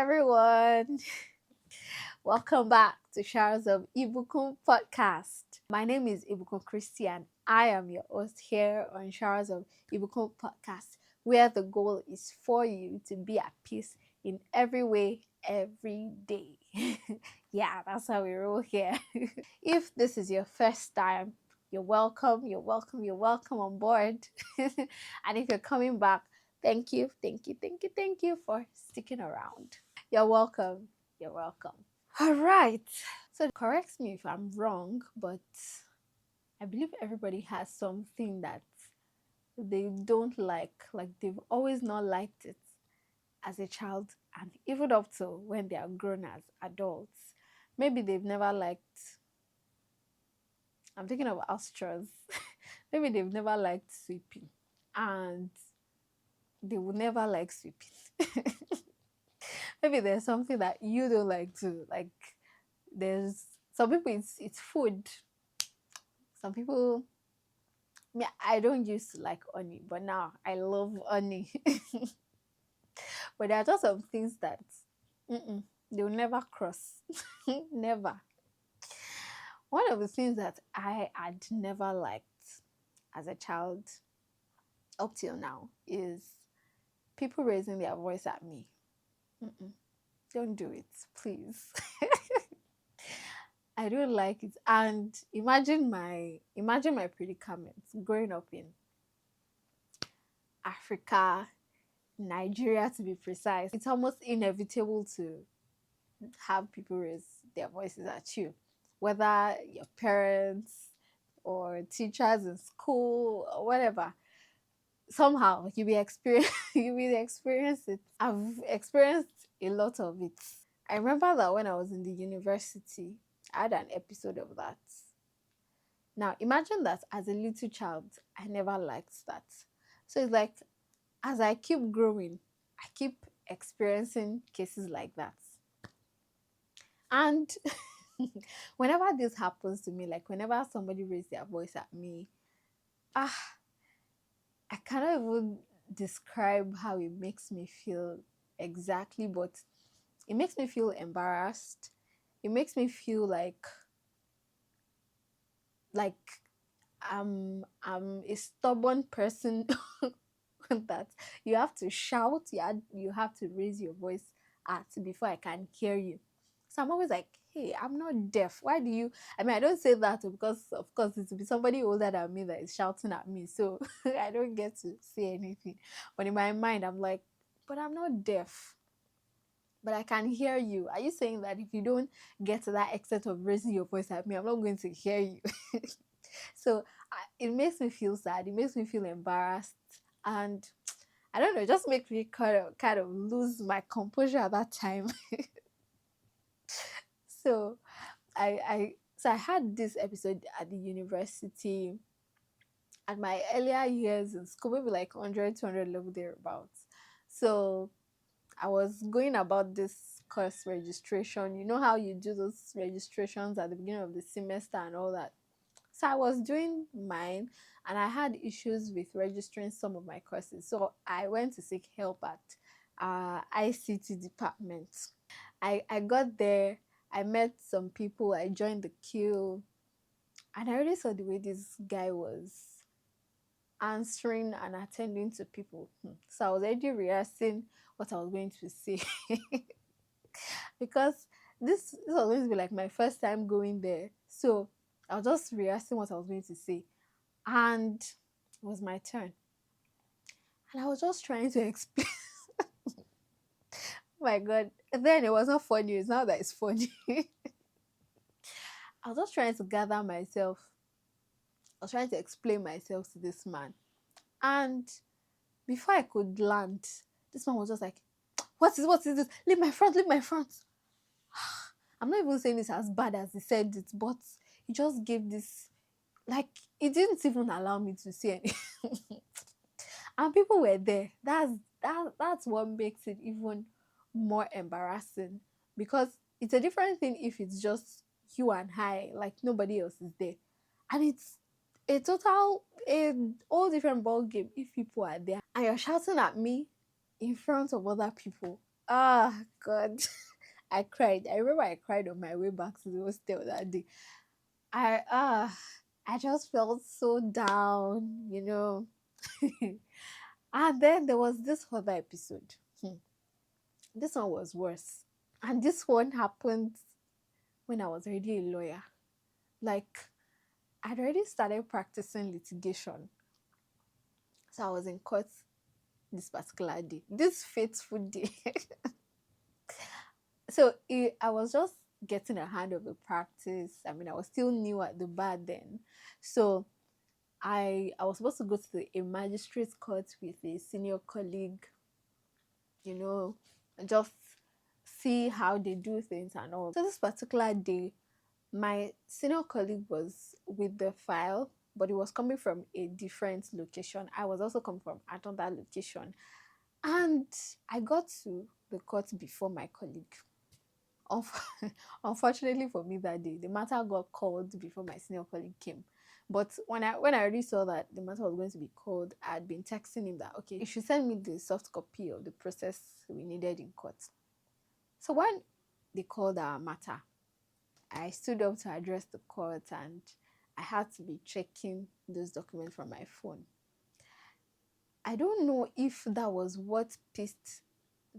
everyone. Welcome back to Showers of Ibukun podcast. My name is Ibukun Christian. I am your host here on Showers of Ibukun podcast, where the goal is for you to be at peace in every way, every day. Yeah, that's how we roll here. If this is your first time, you're welcome, you're welcome on board. And if you're coming back, thank you for sticking around. You're welcome. You're welcome. All right. So correct me if I'm wrong, but I believe everybody has something that they don't like. Like they've always not liked it as a child and even up to when they are grown as adults. Maybe they've never liked, I'm thinking of house chores. Maybe they've never liked sweeping and they would never like sweeping. Maybe there's something that you don't like too. Like there's some people it's food. Some people, yeah, I don't used to like honey, but now I love honey. But there are just some things that they'll never cross. Never. One of the things that I had never liked as a child up till now is people raising their voice at me. Mm-mm. Don't do it, please. I don't like it. And imagine my predicament growing up in Africa, Nigeria to be precise. It's almost inevitable to have people raise their voices at you, whether your parents or teachers in school or whatever. Somehow you will experience it. I've experienced a lot of it. I remember that when I was in the university, I had an episode of that. Now imagine that as a little child, I never liked that. So it's like as I keep growing, I keep experiencing cases like that. And whenever this happens to me, like whenever somebody raises their voice at me, ah, I cannot even describe how it makes me feel exactly, but it makes me feel embarrassed. It makes me feel like I'm a stubborn person that you have to shout, you have to raise your voice at before I can hear you. So I'm always like, hey, I'm not deaf. Why do you? I mean, I don't say that because, of course, it will be somebody older than me that is shouting at me. So I don't get to say anything. But in my mind, I'm like, but I'm not deaf. But I can hear you. Are you saying that if you don't get to that extent of raising your voice at me, I'm not going to hear you? So it makes me feel sad. It makes me feel embarrassed. And I don't know, it just makes me kind of lose my composure at that time. So I had this episode at the university at my earlier years in school, maybe like 100, 200 level thereabouts. So I was going about this course registration. You know how you do those registrations at the beginning of the semester and all that. So I was doing mine and I had issues with registering some of my courses. So I went to seek help at ICT department. I got there, I met some people, I joined the queue, and I already saw the way this guy was answering and attending to people. So I was already rehearsing what I was going to say. Because this was going to be like my first time going there. So I was just rehearsing what I was going to say. And it was my turn. And I was just trying to explain. Oh my God. Then it was not funny. It's now that it's funny. I was just trying to gather myself. I was trying to explain myself to this man. And before I could land, this man was just like, what is this? Leave my front, leave my front. I'm not even saying this as bad as he said it, but he just gave this, like, he didn't even allow me to say anything. And people were there. That's what makes it even more embarrassing, because it's a different thing if it's just you and I, like nobody else is there, and it's a all different ball game if people are there and you're shouting at me in front of other people. Ah, God. I cried. I remember I cried on my way back to the hostel that day. I just felt so down, you know. And then there was this other episode. This one was worse. And this one happened when I was already a lawyer. Like, I'd already started practicing litigation. So I was in court this particular day, this fateful day. I was just getting a hand of the practice. I mean, I was still new at the bar then. So I was supposed to go to a magistrate's court with a senior colleague, you know, and just see how they do things and all. So this particular day, my senior colleague was with the file, but it was coming from a different location. I was also coming from another location. And I got to the court before my colleague. Unfortunately for me that day, the matter got called before my senior colleague came. But when I already saw that the matter was going to be called, I had been texting him that okay, you should send me the soft copy of the process we needed in court. So when they called our matter, I stood up to address the court and I had to be checking those documents from my phone. I don't know if that was what pissed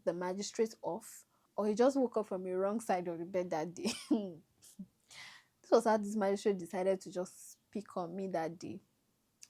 the magistrate off or he just woke up from the wrong side of the bed that day. This was how this magistrate decided to just pick on me that day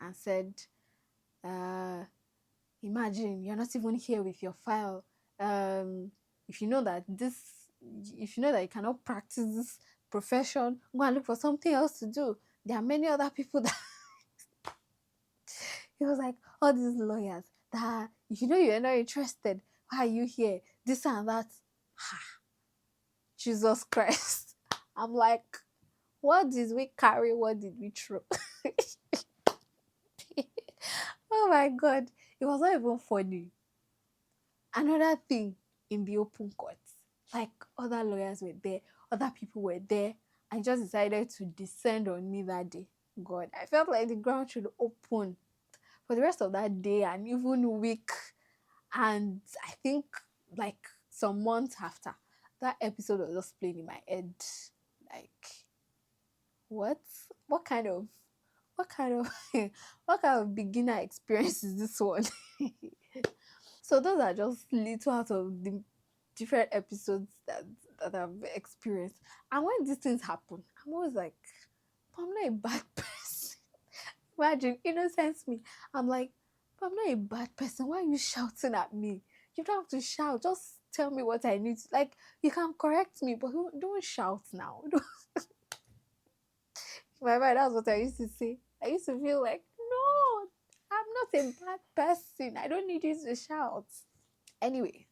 and said, uh, imagine you're not even here with your file. Um, if you know that this, if you know that you cannot practice this profession, go and look for something else to do. There are many other people that he was like, all these lawyers that if you know you're not interested, why are you here? This and that. Jesus Christ. I'm like, what did we carry? What did we throw? Oh my God. It was not even funny. Another thing in the open court, like other lawyers were there, other people were there, and just decided to descend on me that day. God, I felt like the ground should open for the rest of that day and even week. And I think like some months after, that episode was just playing in my head. Like, what? What kind of what kind of what kind of beginner experience is this one? So those are just little out of the different episodes that I've experienced. And when these things happen, I'm always like, I'm not a bad person. Imagine innocence me. I'm like, I'm not a bad person. Why are you shouting at me? You don't have to shout. Just tell me what I need. Like you can correct me, but don't shout now. My mind, that's what I used to say. I used to feel like, no, I'm not a bad person. I don't need you to shout. Anyway,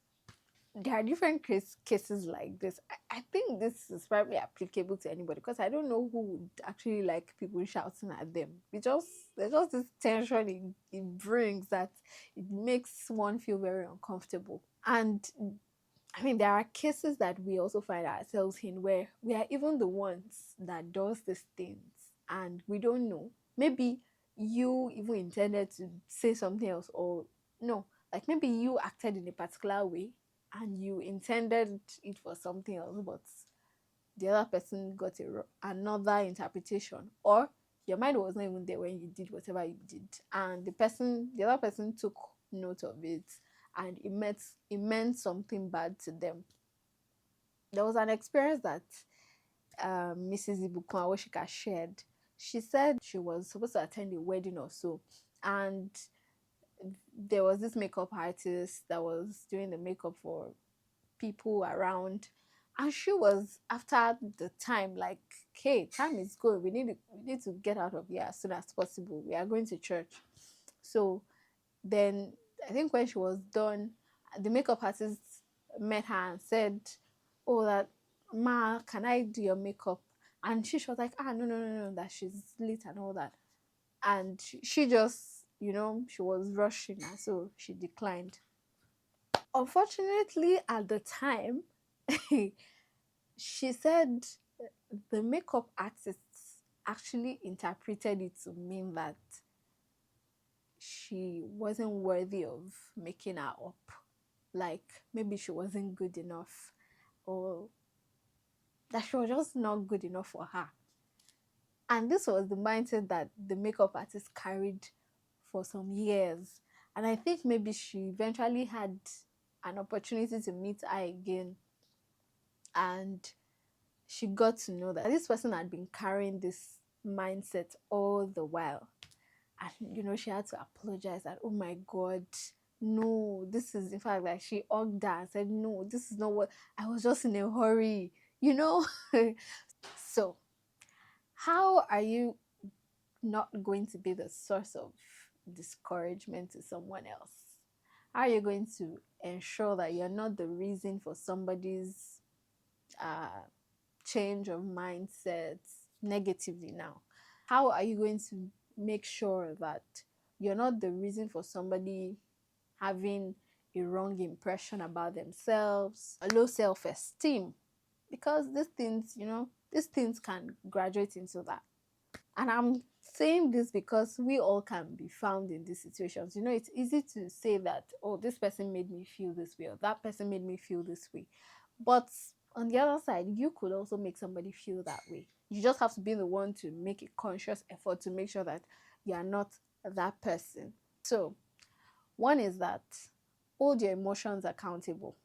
there are different cases like this. I think this is probably applicable to anybody because I don't know who would actually like people shouting at them. There's just this tension it brings that it makes one feel very uncomfortable. And I mean, there are cases that we also find ourselves in where we are even the ones that does these things and we don't know. Maybe you even intended to say something else or no, like maybe you acted in a particular way and you intended it for something else, but the other person got another interpretation or your mind was not even there when you did whatever you did and the other person took note of it and it meant something bad to them. There was an experience that Mrs. Ibukun Awoshika shared. She said she was supposed to attend a wedding or so, and there was this makeup artist that was doing the makeup for people around, and she was after the time like, "Hey, time is good. We need to get out of here as soon as possible. We are going to church." So then I think when she was done, the makeup artist met her and said, "Oh, that ma, can I do your makeup?" And she was like, "Ah, no, no, no, no, that she's late and all that." And she just, she was rushing, and so she declined. Unfortunately, at the time, she said the makeup artist actually interpreted it to mean that she wasn't worthy of making her up. like maybe she wasn't good enough, or that she was just not good enough for her. And this was the mindset that the makeup artist carried for some years. And I think maybe she eventually had an opportunity to meet her again, and she got to know that this person had been carrying this mindset all the while. And she had to apologize that, oh my God, no, this is, in fact, like, she hugged her and said, no, this is not what, I was just in a hurry, you know. So how are you not going to be the source of discouragement to someone else? How are you going to ensure that you're not the reason for somebody's uh, change of mindset negatively now? How are you going to make sure that you're not the reason for somebody having a wrong impression about themselves, a low self-esteem? Because these things can graduate into that. And I'm saying this because we all can be found in these situations. It's easy to say that, oh, this person made me feel this way, or that person made me feel this way. But on the other side, you could also make somebody feel that way. You just have to be the one to make a conscious effort to make sure that you are not that person. So, one is that hold your emotions accountable.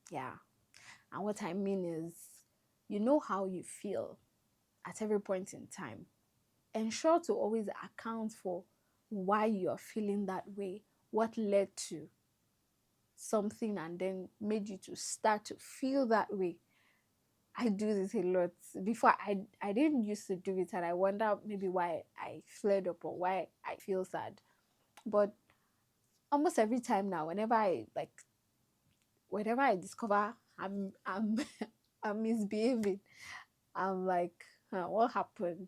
Yeah. And what I mean is, you know how you feel at every point in time. Ensure to always account for why you're feeling that way, what led to something and then made you to start to feel that way. I do this a lot. Before, I didn't used to do it, and I wonder maybe why I flared up or why I feel sad. But almost every time now, whenever I discover I'm I'm misbehaving, I'm like, huh, what happened?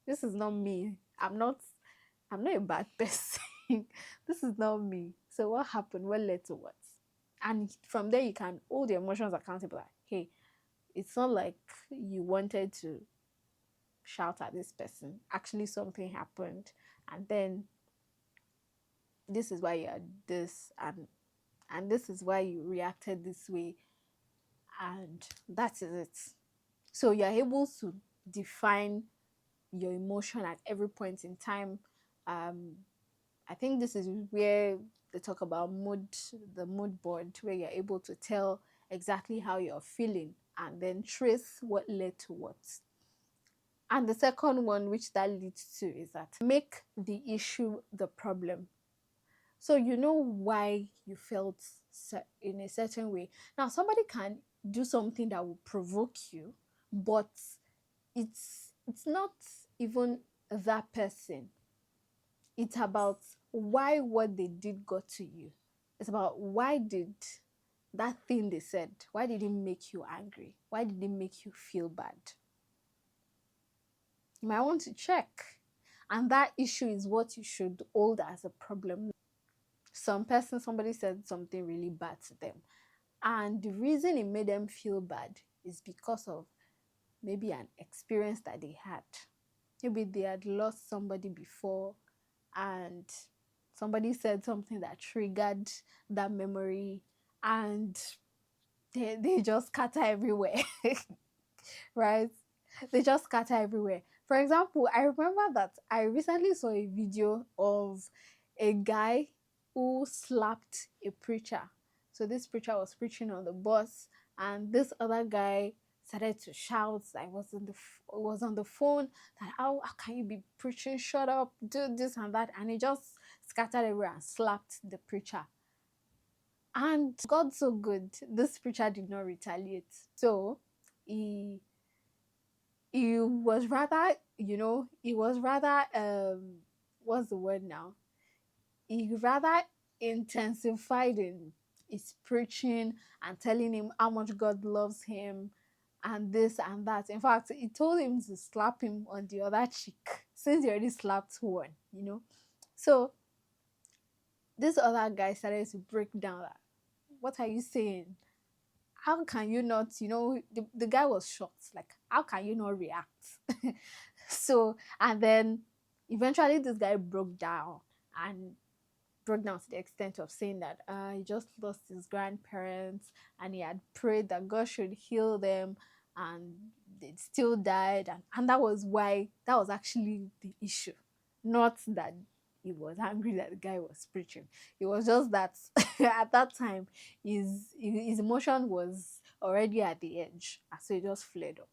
This is not me. I'm not a bad person. This is not me. So what happened? What led to what? And from there you can hold your emotions accountable. Like, hey, it's not like you wanted to shout at this person. Actually something happened, and then this is why you are this, and this is why you reacted this way, and that is it. So you're able to define your emotion at every point in time. um I think this is where they talk about the mood board, where you're able to tell exactly how you're feeling and then trace what led to what. And the second one, which that leads to, is that make the issue the problem. So you know why you felt in a certain way. Now, somebody can do something that will provoke you, but it's not even that person. It's about why what they did got to you. It's about why did that thing they said, why did it make you angry? Why did it make you feel bad? You might want to check. And that issue is what you should hold as a problem. Somebody said something really bad to them. And the reason it made them feel bad is because of maybe an experience that they had. Maybe they had lost somebody before, and somebody said something that triggered that memory, and they just scatter everywhere. Right? They just scatter everywhere. For example, I remember that I recently saw a video of a guy who slapped a preacher. So this preacher was preaching on the bus, and this other guy started to shout. I was on the phone, that how can you be preaching? Shut up, do this and that. And he just scattered everywhere and slapped the preacher. And God so good, this preacher did not retaliate. So he he was rather, he was rather, what's the word now? He rather intensified in his preaching and telling him how much God loves him and this and that. In fact, he told him to slap him on the other cheek since he already slapped one. So this other guy started to break down that, what are you saying? How can you not, the guy was shocked, like, how can you not react? So, and then eventually this guy broke down and broke down to the extent of saying that he just lost his grandparents and he had prayed that God should heal them, and they still died. And that was why, that was actually the issue. Not that he was angry that the guy was preaching. It was just that at that time, his emotion was already at the edge. And so he just flared up.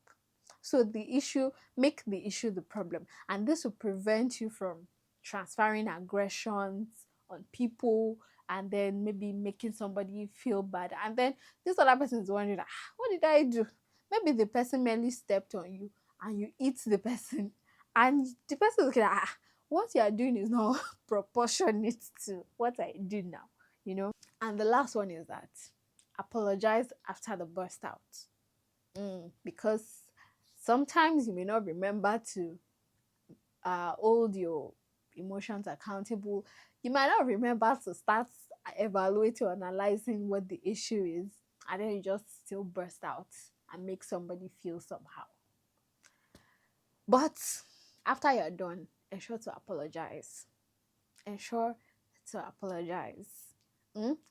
So the issue, make the issue the problem. And this will prevent you from transferring aggressions on people and then maybe making somebody feel bad. And then this other person is wondering, what did I do? Maybe the person merely stepped on you and you eat the person. And the person is looking at, what you are doing is not proportionate to what I do now, you know? And the last one is that apologize after the burst out. Because sometimes you may not remember to hold your emotions accountable. You might not remember to start evaluating or analyzing what the issue is, and then you just still burst out and make somebody feel somehow. But after you're done, ensure to apologize. Ensure to apologize.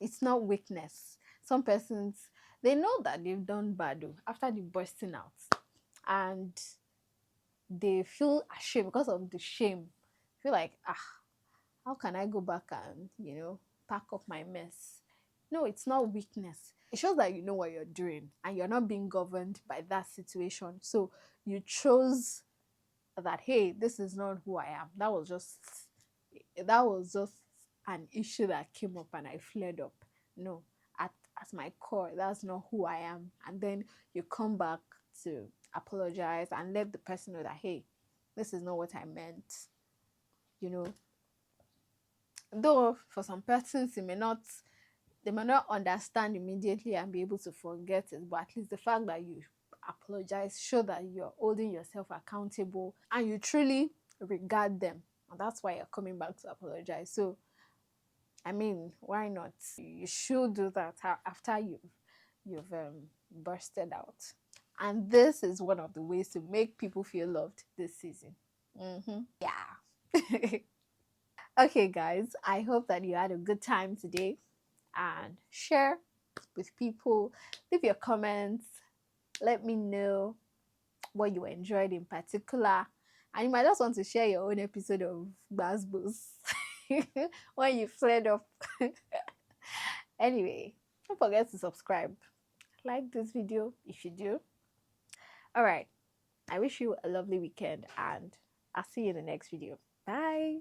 It's not weakness. Some persons, they know that they've done bad after the bursting out, and they feel ashamed. Because of the shame, feel like, how can I go back and pack up my mess? No, it's not weakness. It shows that you know what you're doing and you're not being governed by that situation. So you chose that, hey, this is not who I am. That was just an issue that came up and I flared up. No, at my core, that's not who I am. And then you come back to apologize and let the person know that, hey, this is not what I meant. Though for some persons they may not understand immediately and be able to forget it, but at least the fact that you apologize show that you're holding yourself accountable and you truly regard them, and that's why you're coming back to apologize. So I mean, why not? You should do that after you've bursted out. And this is one of the ways to make people feel loved this season. Yeah. Okay, guys, I hope that you had a good time today, and share with people. Leave your comments. Let me know what you enjoyed in particular. And you might just want to share your own episode of Gbazbos when you flared up. Anyway, don't forget to subscribe. Like this video if you do. All right. I wish you a lovely weekend, and I'll see you in the next video. Bye.